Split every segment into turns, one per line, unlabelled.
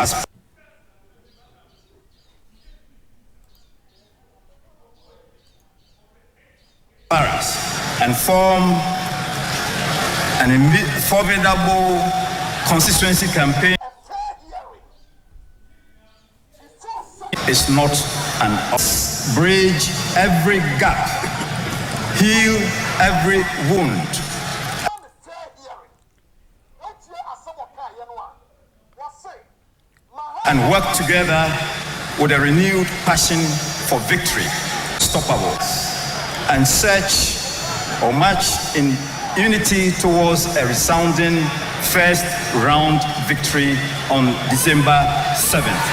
as Paris and form an formidable constituency campaign is not an bridge every gap, heal every wound. And work together with a renewed passion for victory, unstoppable, and search or march in unity towards a resounding first round victory on December 7th.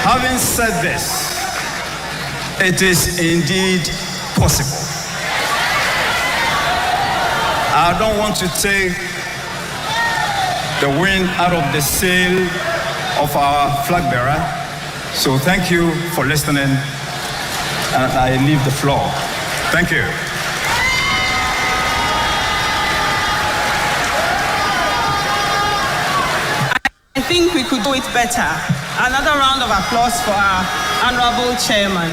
Having said this, it is indeed possible. I don't want to take the wind out of the sail of our flag bearer. So thank you for listening, and I leave the floor. Thank you.
I think we could do it better. Another round of applause for our honorable chairman.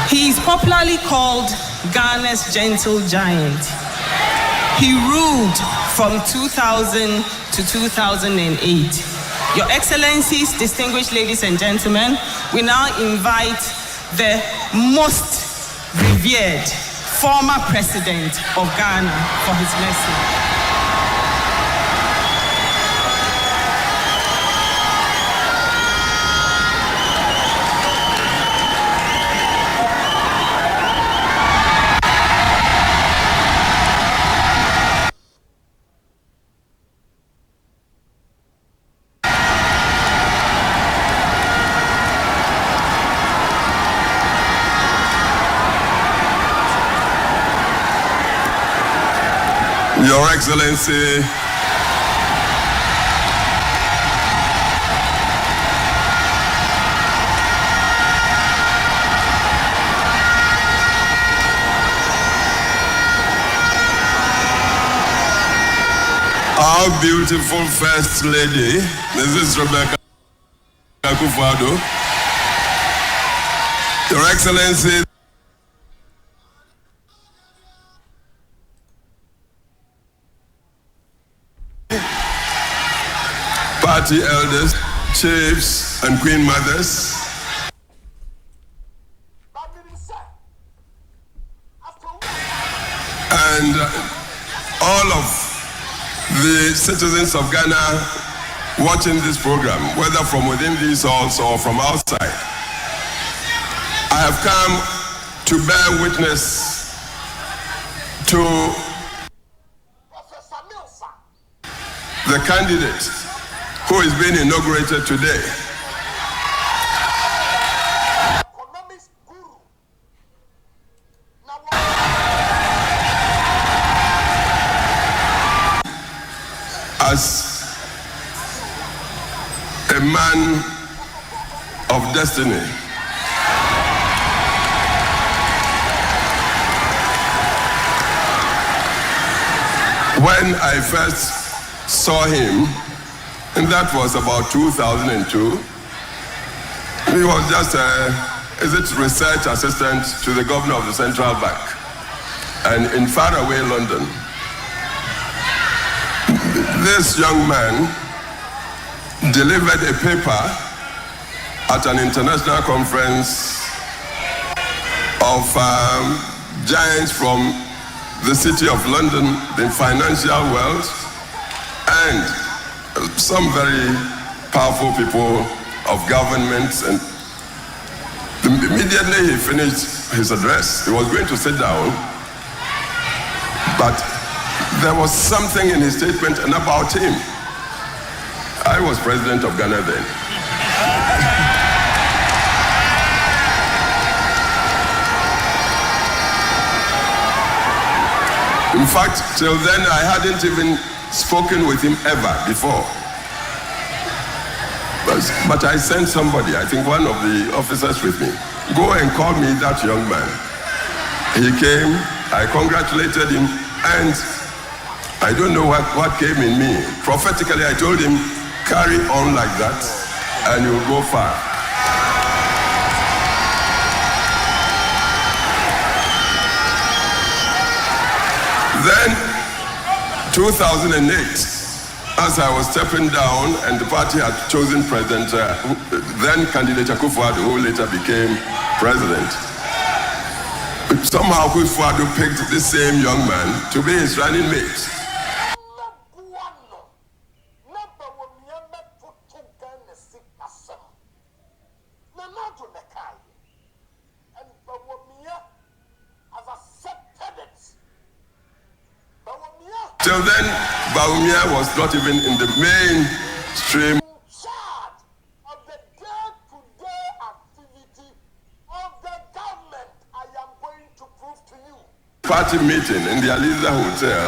He is popularly called Ghana's gentle giant. He ruled from 2000 to 2008. Your Excellencies, distinguished ladies and gentlemen, we now invite the most revered former president of Ghana for his blessing.
Your Excellency, our beautiful First Lady, Mrs. Rebecca Kuffour, Your Excellency, party elders, chiefs, and queen mothers, and all of the citizens of Ghana watching this program, whether from within these halls or from outside. I have come to bear witness to the candidate who is being inaugurated today. As a man of destiny, when I first saw him, and that was about 2002, he was just a research assistant to the governor of the Central Bank, and in faraway London. This young man delivered a paper at an international conference of giants from the city of London, the financial world, and some very powerful people of government. And immediately he finished his address, he was going to sit down, but there was something in his statement and about him. I was president of Ghana then. In fact, till then I hadn't even spoken with him ever before. But I sent somebody, I think one of the officers with me, go and call me that young man. He came, I congratulated him, and I don't know what came in me. Prophetically, I told him, carry on like that, and you'll go far. Then, 2008, as I was stepping down and the party had chosen President, then candidate Kuffour, who later became president, somehow Kuffour picked this same young man to be his running mate. Till then, Bawumia was not even in the mainstream.
Of the day-to-day activity of the government, I am going to prove to you.
Party meeting in the Aliza Hotel.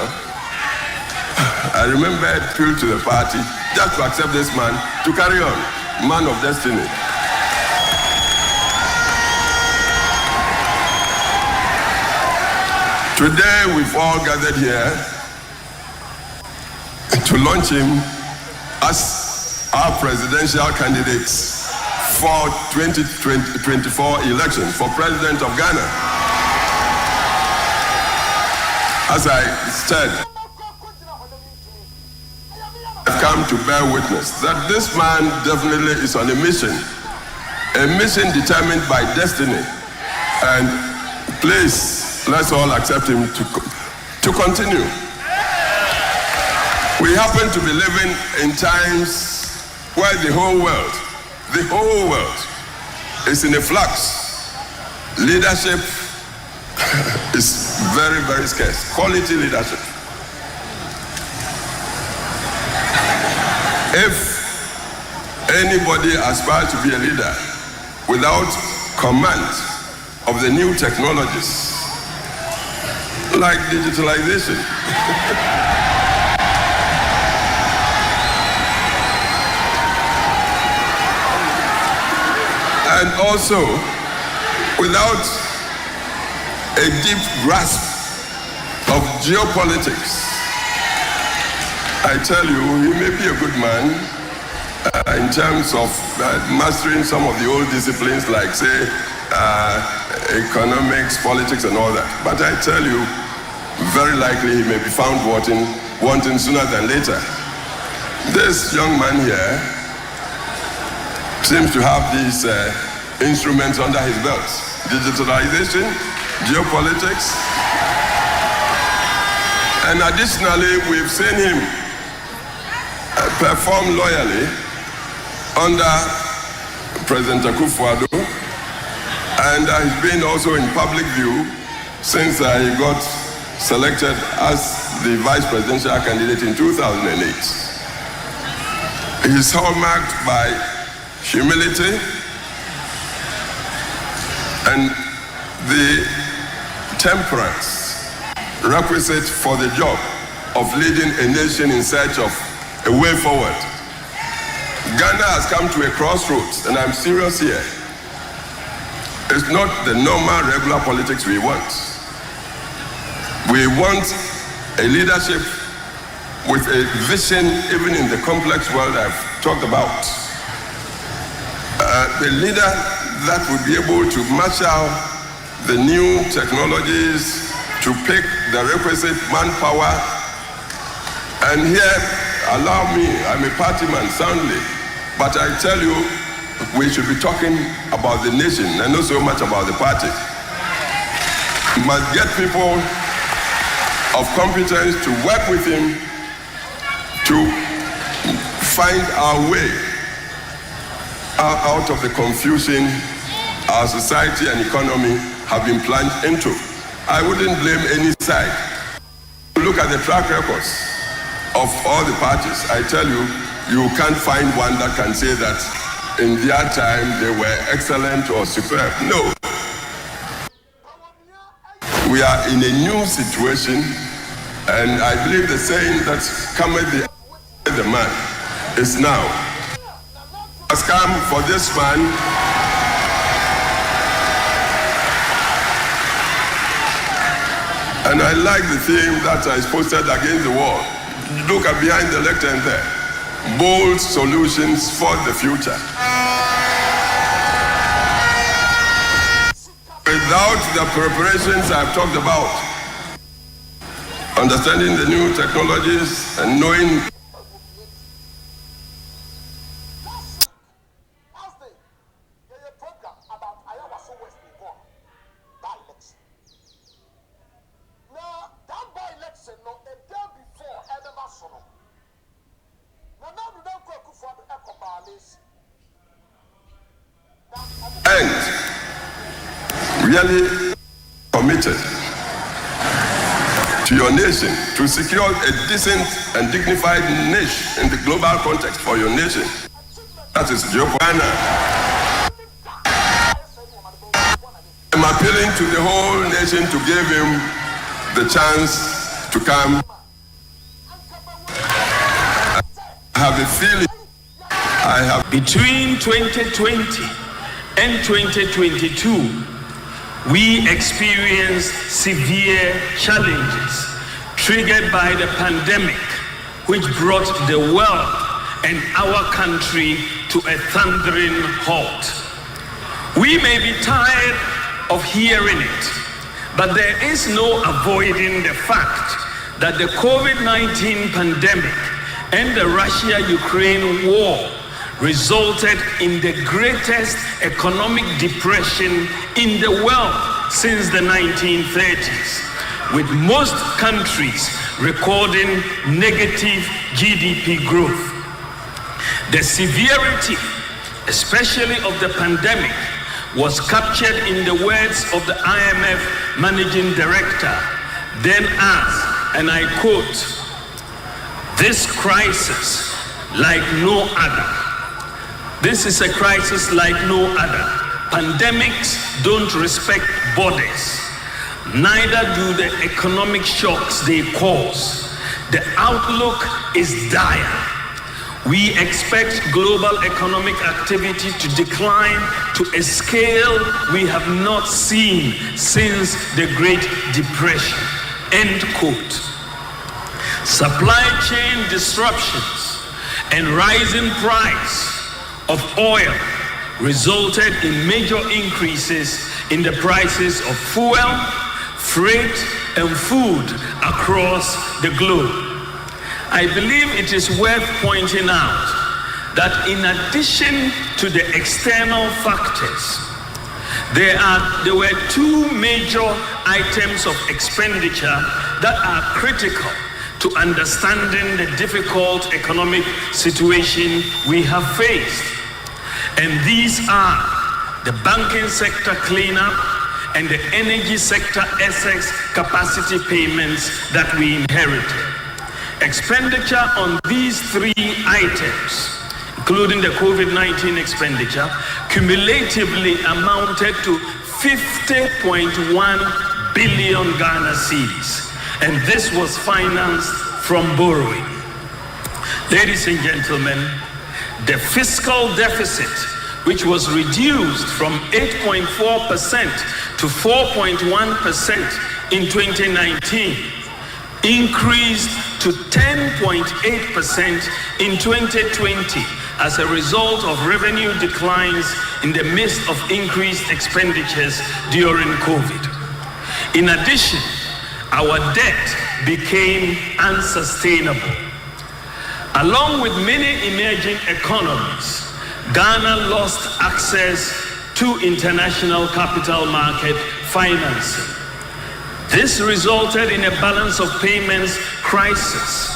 I remember I appealed to the party just to accept this man to carry on, man of destiny. Today, we've all gathered here to launch him as our presidential candidates for 2024 election for president of Ghana. As I said, I've come to bear witness that this man definitely is on a mission determined by destiny. And please, let's all accept him to continue. We happen to be living in times where the whole world is in a flux. Leadership is very, very scarce. Quality leadership. If anybody aspires to be a leader without command of the new technologies, like digitalization, and also, without a deep grasp of geopolitics, I tell you, he may be a good man in terms of mastering some of the old disciplines like, say, economics, politics, and all that. But I tell you, very likely he may be found wanting sooner than later. This young man here seems to have these instruments under his belt. Digitalization, geopolitics, and additionally, we've seen him perform loyally under President Kuffour, and he's been also in public view since he got selected as the vice presidential candidate in 2008. He's hallmarked by humility and the temperance requisite for the job of leading a nation in search of a way forward. Ghana has come to a crossroads, and I'm serious here. It's not the normal, regular politics we want. We want a leadership with a vision, even in the complex world I've talked about. A leader that would be able to marshal the new technologies, to pick the requisite manpower. And here, allow me, I'm a party man soundly, but I tell you, we should be talking about the nation and not so much about the party. We must get people of competence to work with him to find our way out of the confusion our society and economy have been plunged into. I wouldn't blame any side. Look at the track records of all the parties. I tell you, you can't find one that can say that in their time they were excellent or superb. No. We are in a new situation, and I believe the saying that cometh the man is now. Has come for this man And I like the theme that is posted against the wall. Look at behind the lectern there. Bold solutions for the future. Without the preparations I've talked about, understanding the new technologies and knowing really committed to your nation to secure a decent and dignified niche in the global context for your nation. That is Giovanna. I'm appealing to the whole nation to give him the chance to come. I have a feeling
between 2020 and 2022, we experienced severe challenges triggered by the pandemic, which brought the world and our country to a thundering halt. We may be tired of hearing it, but there is no avoiding the fact that the COVID-19 pandemic and the Russia-Ukraine war resulted in the greatest economic depression in the world since the 1930s, with most countries recording negative GDP growth. The severity, especially of the pandemic, was captured in the words of the IMF Managing Director, then as, and I quote, "This crisis, like no other. This is a crisis like no other. Pandemics don't respect borders. Neither do the economic shocks they cause. The outlook is dire. We expect global economic activity to decline to a scale we have not seen since the Great Depression." End quote. Supply chain disruptions and rising price of oil resulted in major increases in the prices of fuel, freight, and food across the globe. I believe it is worth pointing out that in addition to the external factors, there were two major items of expenditure that are critical to understanding the difficult economic situation we have faced. And these are the banking sector cleanup and the energy sector excess capacity payments that we inherited. Expenditure on these three items, including the COVID-19 expenditure, cumulatively amounted to 50.1 billion Ghana cedis. And this was financed from borrowing. Ladies and gentlemen, the fiscal deficit, which was reduced from 8.4% to 4.1% in 2019, increased to 10.8% in 2020 as a result of revenue declines in the midst of increased expenditures during COVID. In addition, our debt became unsustainable. Along with many emerging economies, Ghana lost access to international capital market financing. This resulted in a balance of payments crisis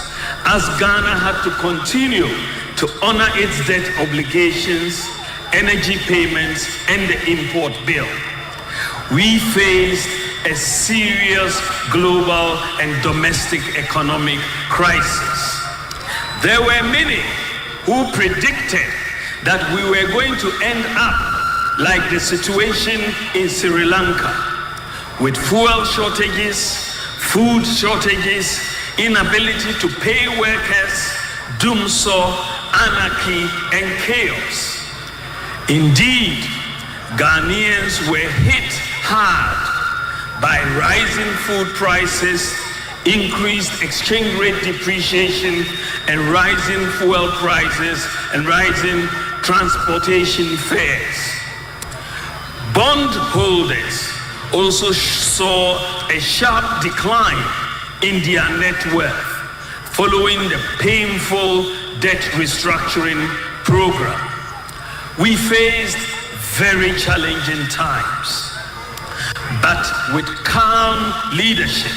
as Ghana had to continue to honor its debt obligations, energy payments, and the import bill. We faced a serious global and domestic economic crisis. There were many who predicted that we were going to end up like the situation in Sri Lanka, with fuel shortages, food shortages, inability to pay workers, doomsday, anarchy, and chaos. Indeed, Ghanaians were hit hard by rising food prices, increased exchange rate depreciation, and rising fuel prices and rising transportation fares. Bondholders also saw a sharp decline in their net worth following the painful debt restructuring program. We faced very challenging times, but with calm leadership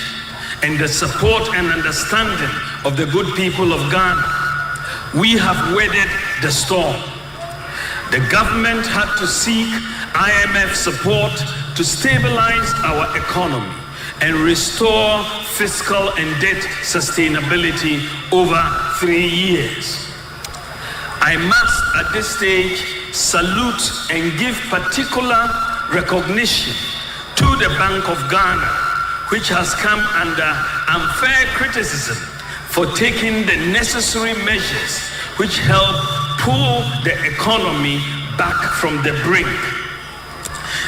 and the support and understanding of the good people of Ghana, we have weathered the storm. The government had to seek IMF support to stabilize our economy and restore fiscal and debt sustainability over 3 years. I must at this stage salute and give particular recognition to the Bank of Ghana, which has come under unfair criticism for taking the necessary measures which help pull the economy back from the brink.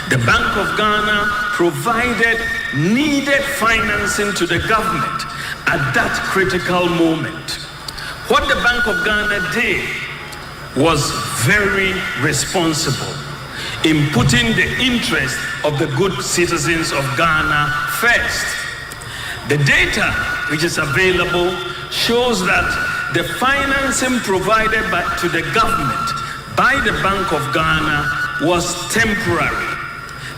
The Bank of Ghana provided needed financing to the government at that critical moment. What the Bank of Ghana did was very responsible in putting the interest of the good citizens of Ghana first. The data which is available shows that the financing provided to the government by the Bank of Ghana was temporary.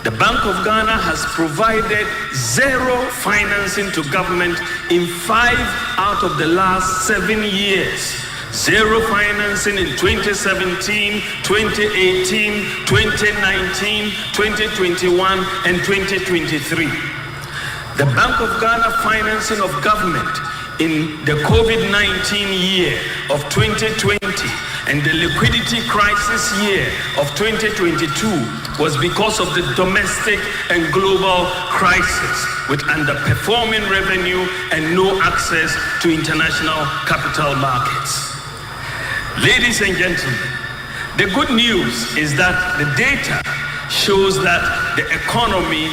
The Bank of Ghana has provided zero financing to government in 5 out of the last 7 years. Zero financing in 2017, 2018, 2019, 2021, and 2023. The Bank of Ghana financing of government in the COVID-19 year of 2020 and the liquidity crisis year of 2022 was because of the domestic and global crisis with underperforming revenue and no access to international capital markets. Ladies and gentlemen, the good news is that the data shows that the economy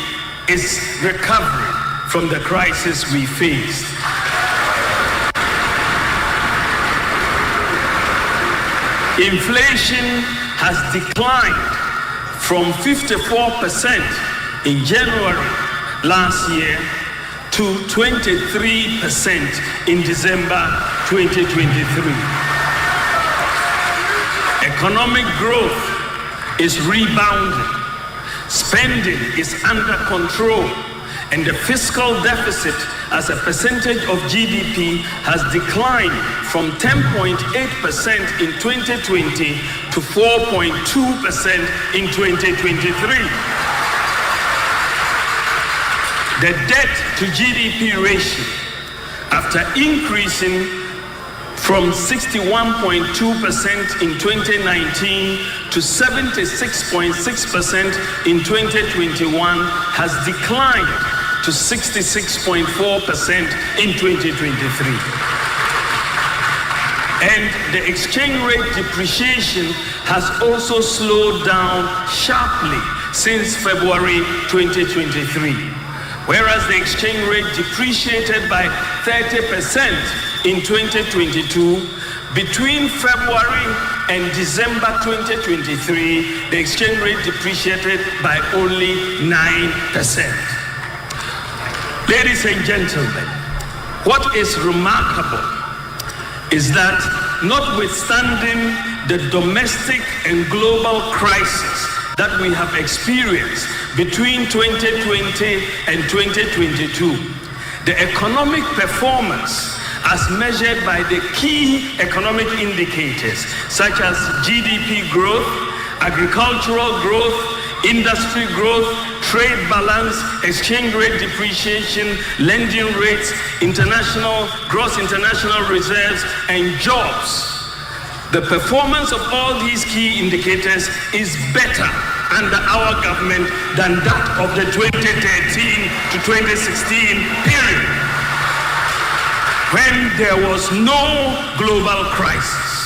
is recovering from the crisis we faced. Inflation has declined from 54% in January last year to 23% in December 2023. Economic growth is rebounding, spending is under control, and the fiscal deficit as a percentage of GDP has declined from 10.8% in 2020 to 4.2% in 2023. The debt to GDP ratio, after increasing from 61.2% in 2019 to 76.6% in 2021, has declined to 66.4% in 2023. And the exchange rate depreciation has also slowed down sharply since February 2023. Whereas the exchange rate depreciated by 30% in 2022, between February and December 2023, the exchange rate depreciated by only 9%. Ladies and gentlemen, what is remarkable is that notwithstanding the domestic and global crisis that we have experienced between 2020 and 2022, the economic performance as measured by the key economic indicators such as GDP growth, agricultural growth, industry growth, trade balance, exchange rate depreciation, lending rates, gross international reserves, and jobs. The performance of all these key indicators is better under our government than that of the 2013 to 2016 period, when there was no global crisis.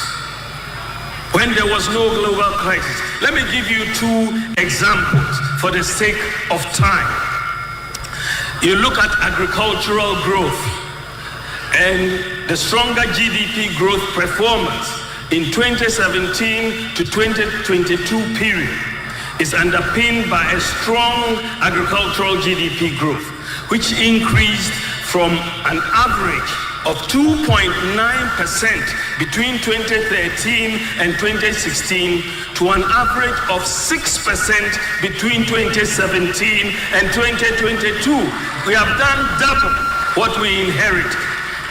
Let me give you 2 examples for the sake of time. you look at agricultural growth and the stronger GDP growth performance in 2017 to 2022 period is underpinned by a strong agricultural GDP growth, which increased from an average of 2.9% between 2013 and 2016 to an average of 6% between 2017 and 2022. We have done double what we inherited,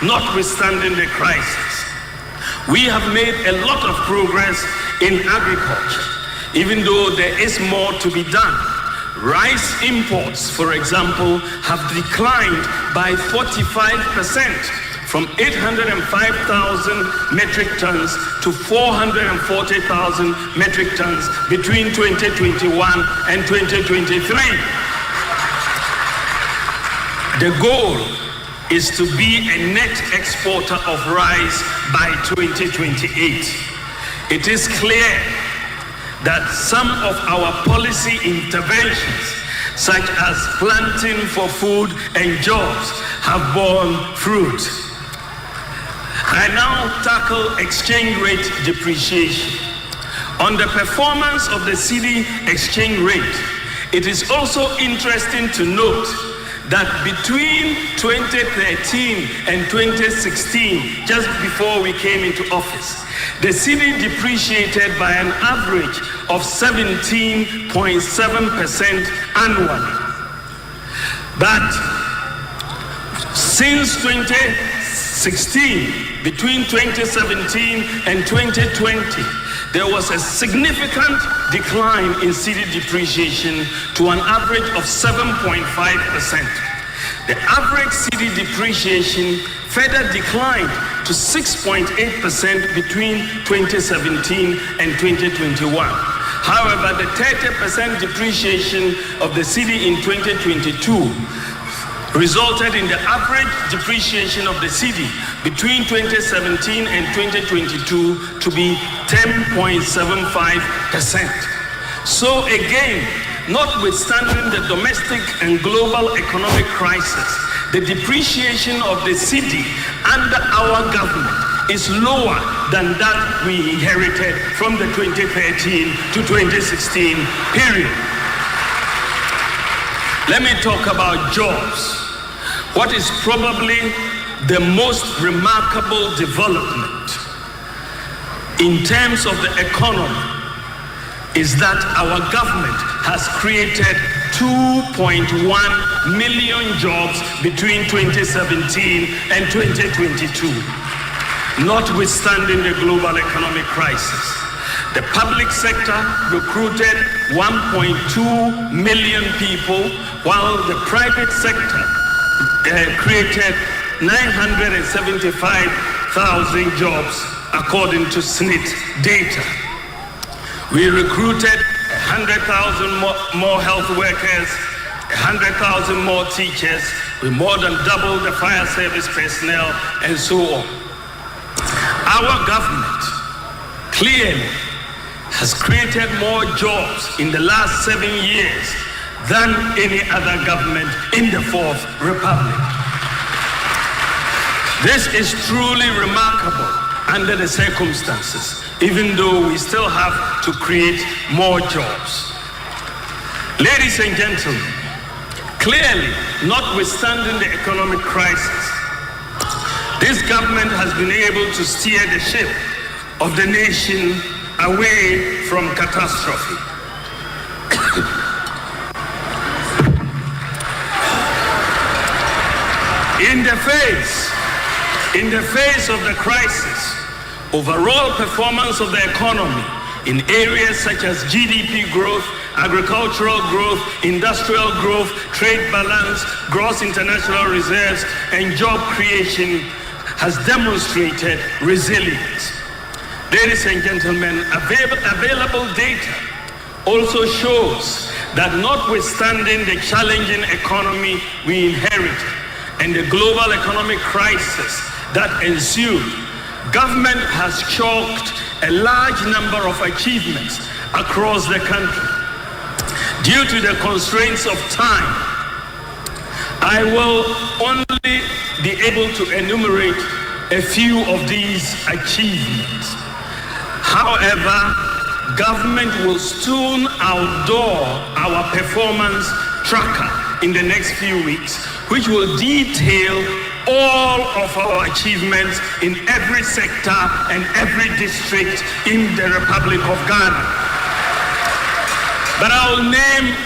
notwithstanding the crisis. We have made a lot of progress in agriculture, even though there is more to be done. Rice imports, for example, have declined by 45%. From 805,000 metric tons to 440,000 metric tons between 2021 and 2023. The goal is to be a net exporter of rice by 2028. It is clear that some of our policy interventions, such as planting for food and jobs, have borne fruit. I now tackle exchange rate depreciation. On the performance of the cedi exchange rate, it is also interesting to note that between 2013 and 2016, just before we came into office, the cedi depreciated by an average of 17.7% annually. But since 2016, between 2017 and 2020, there was a significant decline in cedi depreciation to an average of 7.5%. The average cedi depreciation further declined to 6.8% between 2017 and 2021. However, the 30% depreciation of the cedi in 2022 resulted in the average depreciation of the cedi between 2017 and 2022 to be 10.75%. So again, notwithstanding the domestic and global economic crisis, the depreciation of the cedi under our government is lower than that we inherited from the 2013 to 2016 period. Let me talk about jobs. What is probably the most remarkable development in terms of the economy is that our government has created 2.1 million jobs between 2017 and 2022, notwithstanding the global economic crisis. The public sector recruited 1.2 million people, while the private sector created 975,000 jobs according to SNIT data. We recruited 100,000 more health workers, 100,000 more teachers, we more than doubled the fire service personnel, and so on. Our government clearly has created more jobs in the last 7 years than any other government in the Fourth Republic. This is truly remarkable under the circumstances, even though we still have to create more jobs. Ladies and gentlemen, clearly, notwithstanding the economic crisis, this government has been able to steer the ship of the nation away from catastrophe. In the face of the crisis, overall performance of the economy in areas such as GDP growth, agricultural growth, industrial growth, trade balance, gross international reserves, and job creation has demonstrated resilience. Ladies and gentlemen, available data also shows that notwithstanding the challenging economy we inherited and the global economic crisis that ensued, government has chalked a large number of achievements across the country. Due to the constraints of time, I will only be able to enumerate a few of these achievements. However, government will soon outdoor our performance tracker in the next few weeks, which will detail all of our achievements in every sector and every district in the Republic of Ghana. But I'll name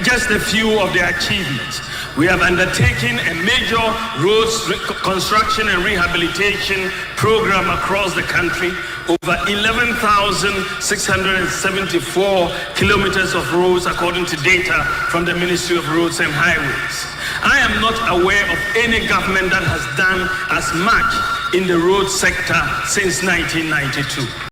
just a few of the achievements. We have undertaken a major roads construction and rehabilitation program across the country, over 11,674 kilometers of roads according to data from the Ministry of Roads and Highways. I am not aware of any government that has done as much in the road sector since 1992.